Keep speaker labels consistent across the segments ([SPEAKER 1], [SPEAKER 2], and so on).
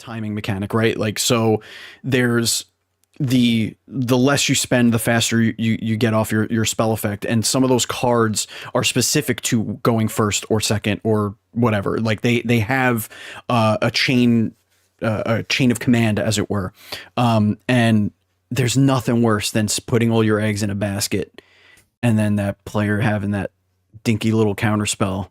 [SPEAKER 1] timing mechanic, right? Like, so there's the less you spend, the faster you get off your spell effect. And some of those cards are specific to going first or second or whatever. Like they have a chain of command, as it were. And there's nothing worse than putting all your eggs in a basket and then that player having that dinky little counter spell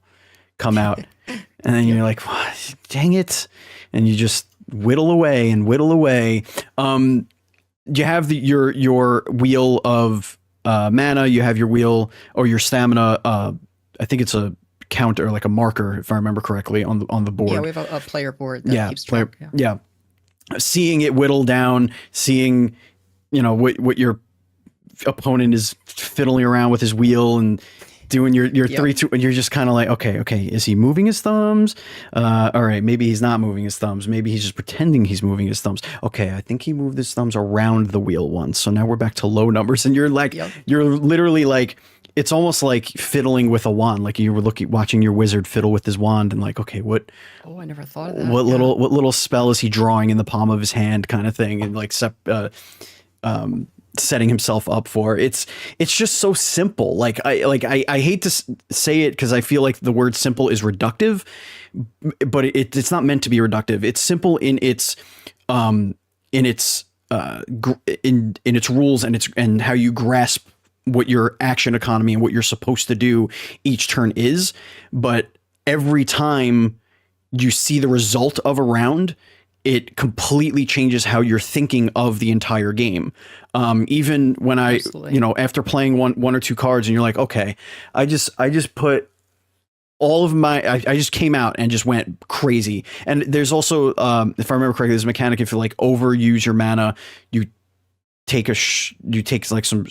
[SPEAKER 1] come out. And then you're like, what? Dang it. And you just whittle away and whittle away. You have your wheel of mana. You have your wheel or your stamina. I think it's a counter, like a marker, if I remember correctly, on the board.
[SPEAKER 2] Yeah, we have a player board that keeps track.
[SPEAKER 1] Yeah. Seeing it whittle down, seeing, what your opponent is fiddling around with his wheel and doing your 3-2, and you're just kind of like, okay, is he moving his thumbs? All right, maybe he's not moving his thumbs. Maybe he's just pretending he's moving his thumbs. Okay, I think he moved his thumbs around the wheel once. So now we're back to low numbers, and you're like, you're literally like, it's almost like fiddling with a wand. Like you were watching your wizard fiddle with his wand, and like, okay, what?
[SPEAKER 2] Oh, I never thought of that.
[SPEAKER 1] What little spell is he drawing in the palm of his hand, kind of thing, and like setting himself up for. It's just so simple. Like I hate to say it because I feel like the word simple is reductive, but it's not meant to be reductive. It's simple in its rules and how you grasp what your action economy and what you're supposed to do each turn is. But every time you see the result of a round, it completely changes how you're thinking of the entire game. Even when after playing one or two cards and you're like, okay, I just put all of I just came out and just went crazy. And there's also, if I remember correctly, there's a mechanic, if you like overuse your mana, you take like some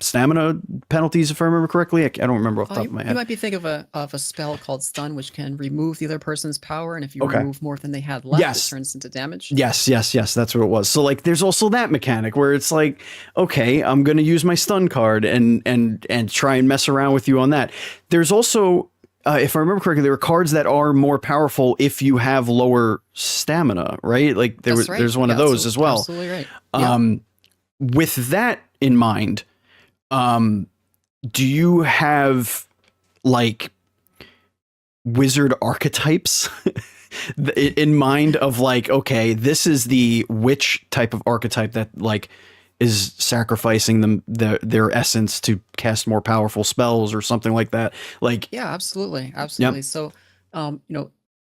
[SPEAKER 1] stamina penalties, if I remember correctly. I don't remember off the top of my head.
[SPEAKER 2] You might be thinking of a spell called Stun, which can remove the other person's power, and if you remove more than they had left, it turns into damage.
[SPEAKER 1] Yes, that's what it was. So like, there's also that mechanic where it's like, okay, I'm going to use my stun card and try and mess around with you on that. There's also, if I remember correctly, there are cards that are more powerful if you have lower stamina, right? Like there's one of those as well.
[SPEAKER 2] Absolutely right.
[SPEAKER 1] With that in mind, do you have like wizard archetypes in mind of like, okay, this is the witch type of archetype that like is sacrificing their essence to cast more powerful spells or something like that? Like,
[SPEAKER 2] yeah, absolutely.
[SPEAKER 1] Yep.
[SPEAKER 2] So,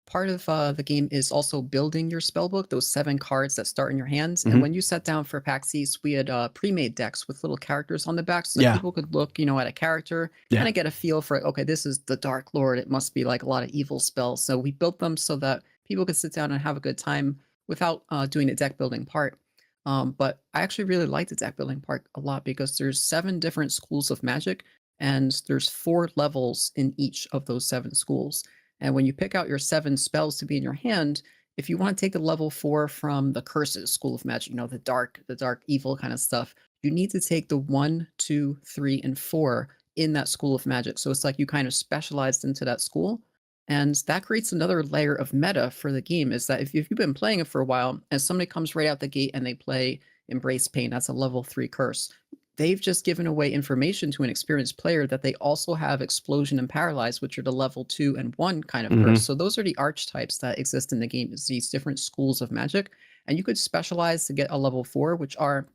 [SPEAKER 2] part of the game is also building your spell book, those 7 cards that start in your hands. And when you sat down for PAX East, we had pre-made decks with little characters on the back, so that people could look, at a character, kind of get a feel for, okay, this is the Dark Lord. It must be like a lot of evil spells. So we built them so that people could sit down and have a good time without doing the deck building part. But I actually really like the deck building part a lot because there's 7 different schools of magic, and there's 4 levels in each of those 7 schools. And when you pick out your 7 spells to be in your hand, if you want to take the level 4 from the curses school of magic, the dark evil kind of stuff, you need to take the 1, 2, 3, and 4 in that school of magic. So it's like you kind of specialized into that school. And that creates another layer of meta for the game, is that if you've been playing it for a while and somebody comes right out the gate and they play Embrace Pain, that's a level 3 curse. They've just given away information to an experienced player that they also have Explosion and Paralyze, which are the level 2 and 1 kind of curse. So those are the archetypes that exist in the game, is these different schools of magic. And you could specialize to get a level 4, which they're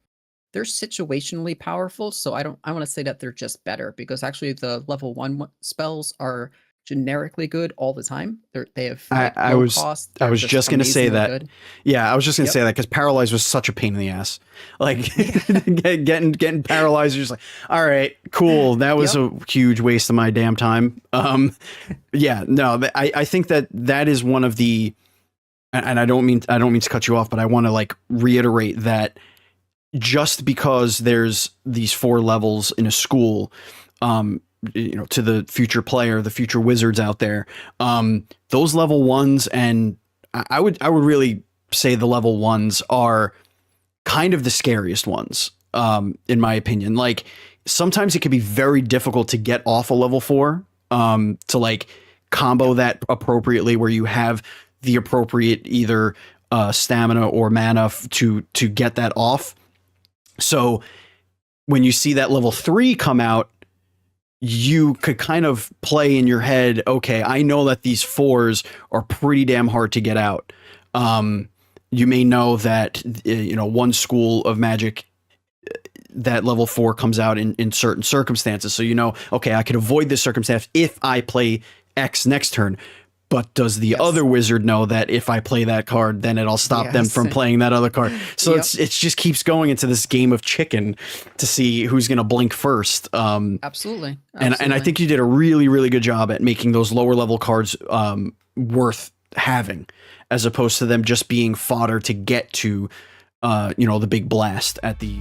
[SPEAKER 2] situationally powerful. So I want to say that they're just better, because actually the level 1 spells are generically good all the time. They have low cost.
[SPEAKER 1] I was just going to say that. Good. Yeah, I was just going to say that because Paralyze was such a pain in the ass. Like getting paralyzed, you're just like, all right, cool. That was a huge waste of my damn time. I think that is one of the, and I don't mean to cut you off, but I want to like reiterate that just because there's these 4 levels in a school, to the future player, the future wizards out there, those level 1s, and I would really say the level 1s are kind of the scariest ones, in my opinion. Like sometimes it can be very difficult to get off a level 4, to like combo that appropriately, where you have the appropriate either stamina or mana to get that off. So when you see that level 3 come out, you could kind of play in your head, okay, I know that these 4s are pretty damn hard to get out. You may know that, one school of magic, that level 4 comes out in certain circumstances. So, okay, I could avoid this circumstance if I play X next turn. But does the other wizard know that if I play that card, then it'll stop them from playing that other card? So it just keeps going into this game of chicken to see who's going to blink first.
[SPEAKER 2] Absolutely.
[SPEAKER 1] And I think you did a really, really good job at making those lower level cards worth having, as opposed to them just being fodder to get to, the big blast at the